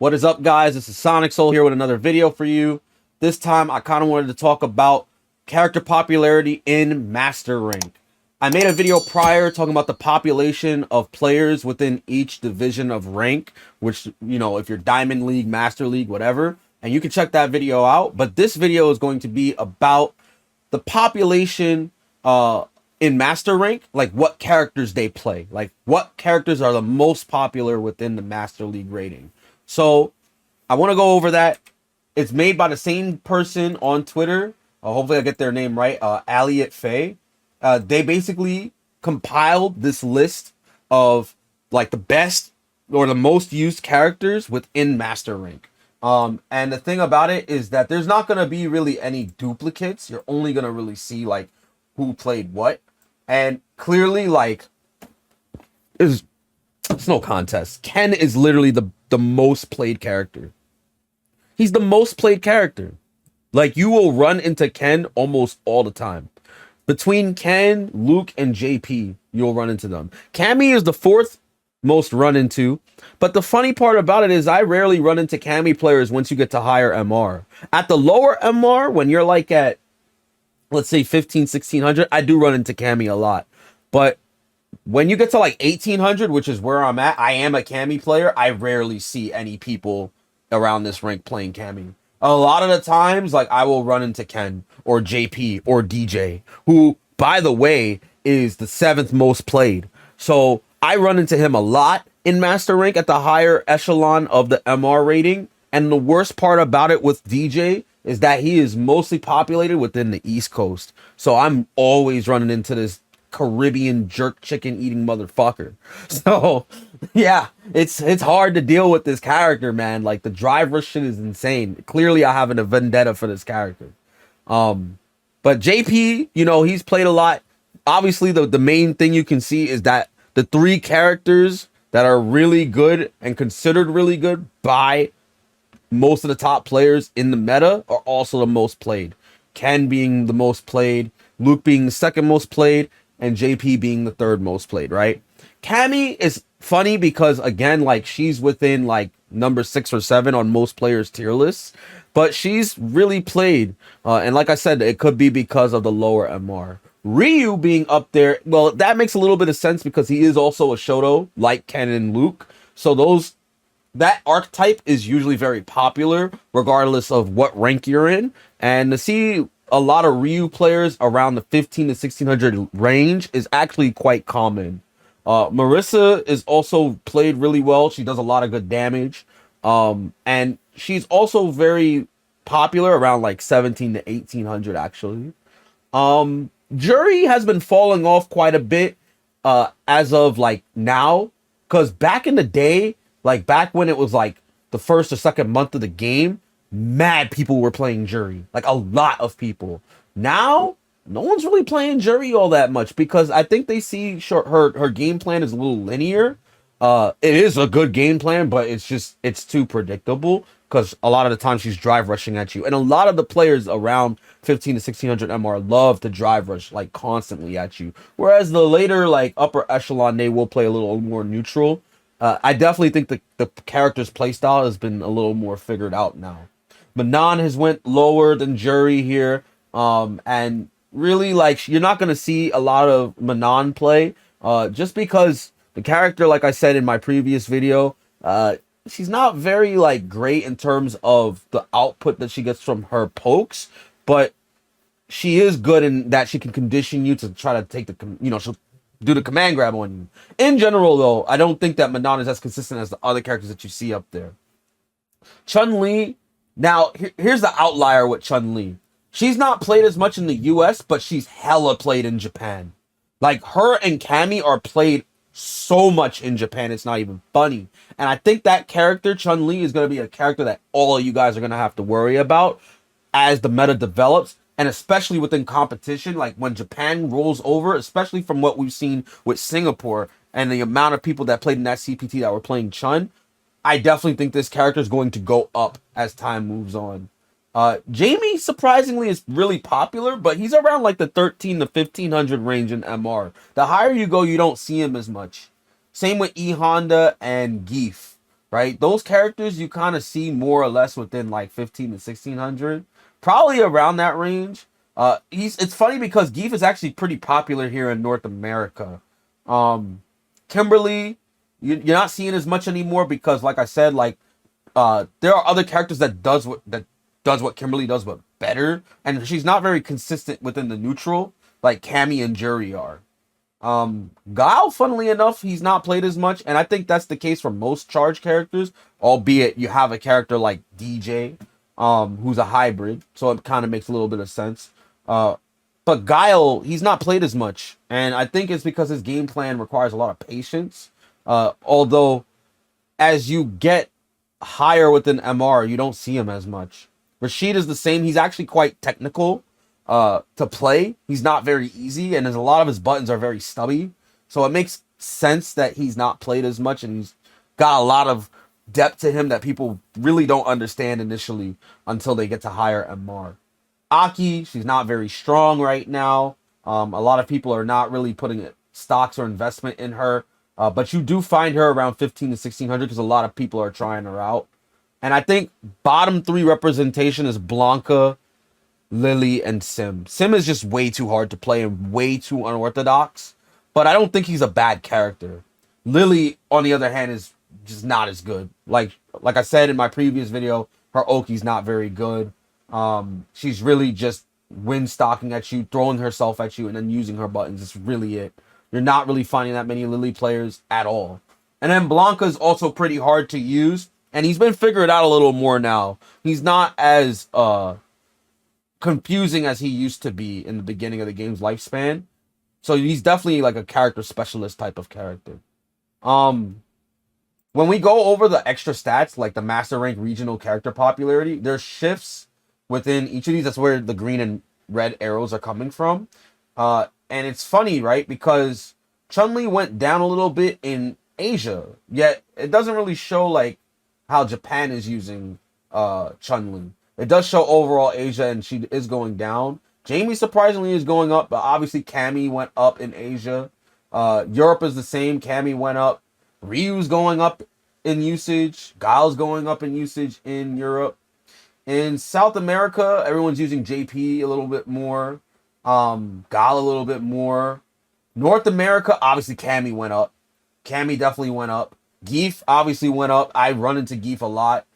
What is up, guys? This is SonicSol here with another video for you. This time, I kind of wanted to talk about character popularity in Master Rank. I made a video prior talking about the population of players within each division of rank, which, you know, if you're Diamond League, Master League, whatever, and you can check that video out. But this video is going to be about the population in Master Rank, like what characters they play, like what characters are the most popular within the Master League rating. So I want to go over that. It's made by the same person on Twitter. Hopefully I get their name right. Elliot Faye. They basically compiled this list of like the best or the most used characters within Master Rank. And the thing about it is that there's not going to be really any duplicates. You're only going to really see like who played what. And clearly, like, it's no contest. Ken is literally the most played character. He's the most played character. Like, you will run into Ken almost all the time. Between Ken, Luke, and JP, you'll run into them. Cammy is the fourth most run into. But the funny part about it is I rarely run into Cammy players once you get to higher MR. At the lower MR, when you're like at, let's say 15, 1600, I do run into Cammy a lot. But when you get to like 1800, which is where I'm at, I am a Cammy player. I rarely see any people around this rank playing Cammy. A lot of the times, like, I will run into Ken or JP or Deejay, who, by the way, is the 7th most played. So I run into him a lot in Master Rank at the higher echelon of the MR rating. And the worst part about it with Deejay is that he is mostly populated within the East Coast. So I'm always running into this Caribbean jerk chicken eating motherfucker. So yeah, it's hard to deal with this character, man. Like, the driver shit is insane. Clearly I have a vendetta for this character. But JP, you know, he's played a lot. Obviously the main thing you can see is that the 3 characters that are really good and considered really good by most of the top players in the meta are also the most played. Ken being the most played, Luke being the second most played, and JP being the 3rd most played, right? Cammy is funny because, again, like, she's within like number 6 or 7 on most players' tier lists, but she's really played. And like I said, it could be because of the lower MR. Ryu being up there, well, that makes a little bit of sense because he is also a Shoto like Ken and Luke. So that archetype is usually very popular regardless of what rank you're in. And to see a lot of Ryu players around the 15 to 1600 range is actually quite common. Marisa is also played really well. She does a lot of good damage. And she's also very popular around like 17 to 1800 actually. Juri has been falling off quite a bit as of like now. Because back in the day, like back when it was like the 1st or 2nd month of the game, mad people were playing Juri. Like, a lot of people. Now, no one's really playing Juri all that much because I think they see her game plan is a little linear. It is a good game plan, but it's too predictable because a lot of the time she's drive rushing at you. And a lot of the players around 15 to 1600 MR love to drive rush like constantly at you. Whereas the later like upper echelon, they will play a little more neutral. I definitely think the character's playstyle has been a little more figured out now. Manon has went lower than Juri here. And really, like, you're not going to see a lot of Manon play. Just because the character, like I said in my previous video, she's not very, like, great in terms of the output that she gets from her pokes. But she is good in that she can condition you to try to take the, you know, she'll do the command grab on you. In general, though, I don't think that Manon is as consistent as the other characters that you see up there. Chun-Li. Now, here's the outlier with Chun-Li. She's not played as much in the US, but she's hella played in Japan. Like, her and Cammy are played so much in Japan, it's not even funny. And I think that character, Chun-Li, is going to be a character that all of you guys are going to have to worry about as the meta develops. And especially within competition, like when Japan rolls over, especially from what we've seen with Singapore and the amount of people that played in that CPT that were playing Chun, I definitely think this character is going to go up as time moves on. Jamie, surprisingly, is really popular, but he's around like the 13 to 1500 range in MR. The higher you go, you don't see him as much. Same with E Honda and Geef. right? Those characters you kind of see more or less within like 15 to 1600, probably around that range. It's funny because Geef is actually pretty popular here in North America. Kimberly, you're not seeing as much anymore because, like I said, like there are other characters that does what Kimberly does, but better, and she's not very consistent within the neutral like Cammy and Juri are. Guile, funnily enough, he's not played as much, and I think that's the case for most charge characters, albeit you have a character like Deejay, who's a hybrid, so it kind of makes a little bit of sense. But Guile, he's not played as much, and I think it's because his game plan requires a lot of patience. Although, as you get higher within MR, you don't see him as much. Rashid is the same. He's actually quite technical to play. He's not very easy, and a lot of his buttons are very stubby. So it makes sense that he's not played as much, and he's got a lot of depth to him that people really don't understand initially until they get to higher MR. Aki, she's not very strong right now. A lot of people are not really putting stocks or investment in her. But you do find her around 15 to 1600 because a lot of people are trying her out. And I think bottom three representation is Blanca, Lily, and Sim. Sim is just way too hard to play and way too unorthodox. But I don't think he's a bad character. Lily, on the other hand, is just not as good. Like I said in my previous video, her Oki's not very good. She's really just wind stalking at you, throwing herself at you, and then using her buttons. It's really it. You're not really finding that many Lily players at all. And then Blanca's also pretty hard to use, and he's been figured out a little more now. He's not as confusing as he used to be in the beginning of the game's lifespan. So he's definitely like a character specialist type of character. When we go over the extra stats, like the master rank regional character popularity, there's shifts within each of these. That's where the green and red arrows are coming from. And it's funny, right? Because Chun-Li went down a little bit in Asia, yet it doesn't really show like how Japan is using Chun-Li. It does show overall Asia, and she is going down. Jamie surprisingly is going up, but obviously Cammy went up in Asia. Europe is the same. Cammy went up. Ryu's going up in usage. Guile's going up in usage in Europe. In South America, everyone's using JP a little bit more. Guile a little bit more. North America, obviously Cammy went up. Cammy definitely went up. Geef obviously went up. I run into Geef a lot.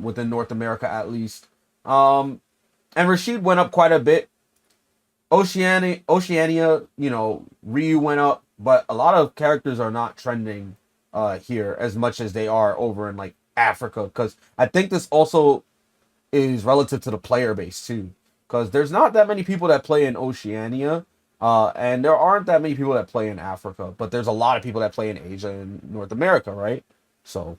Within North America at least. And Rashid went up quite a bit. Oceania, you know, Ryu went up, but a lot of characters are not trending here as much as they are over in like Africa, because I think this also is relative to the player base too, because there's not that many people that play in Oceania, and there aren't that many people that play in Africa, but there's a lot of people that play in Asia and North America, right? So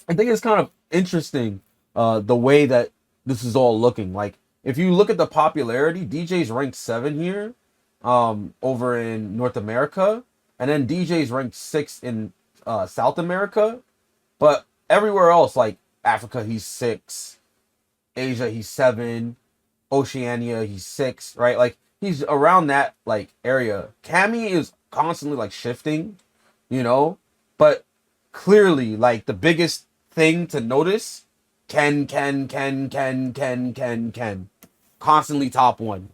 I think it's kind of interesting the way that this is all looking. Like, if you look at the popularity, DJ's ranked 7 here over in North America, and then DJ's ranked 6 in South America, but everywhere else, like Africa, he's 6, Asia, he's 7, Oceania, he's 6, right? Like, he's around that like area. Cammy is constantly like shifting, you know, but clearly like the biggest thing to notice, Ken, constantly top 1.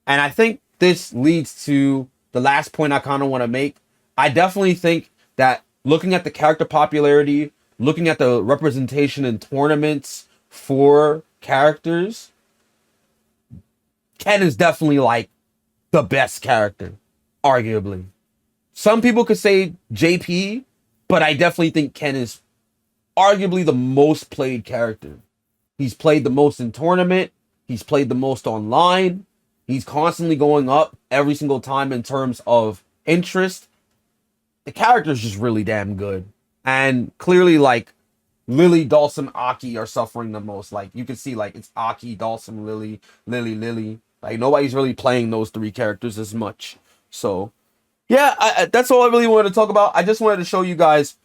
And I think this leads to the last point I kind of want to make. I definitely think that looking at the character popularity, looking at the representation in tournaments for characters, Ken is definitely like the best character, arguably. Some people could say JP, but I definitely think Ken is arguably the most played character. He's played the most in tournament. He's played the most online. He's constantly going up every single time in terms of interest. The character's just really damn good. And clearly, like, Lily, Dalsum, Aki are suffering the most. Like, you can see, like, it's Aki, Dalsum, Lily. Like, nobody's really playing those 3 characters as much. So, yeah, that's all I really wanted to talk about. I just wanted to show you guys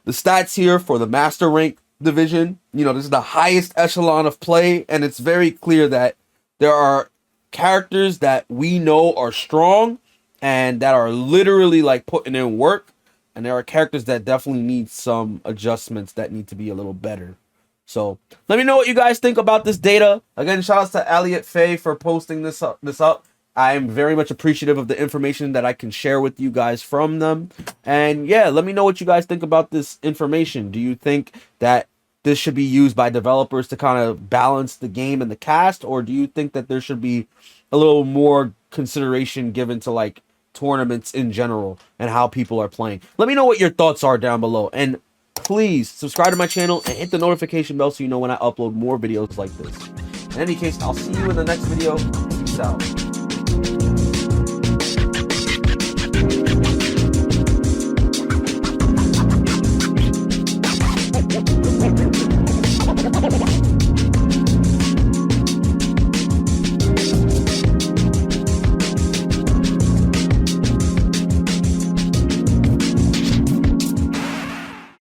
the stats here for the Master Rank division. You know, this is the highest echelon of play, and it's very clear that there are characters that we know are strong and that are literally like putting in work, and there are characters that definitely need some adjustments that need to be a little better. So let me know what you guys think about this data. Again, shout outs to Elliot Faye for posting this up. I am very much appreciative of the information that I can share with you guys from them. And yeah, let me know what you guys think about this information. Do you think that this should be used by developers to kind of balance the game and the cast, or do you think that there should be a little more consideration given to like tournaments in general and how people are playing? Let me know what your thoughts are down below, and please subscribe to my channel and hit the notification bell so you know when I upload more videos like this. In any case, I'll see you in the next video. Peace out.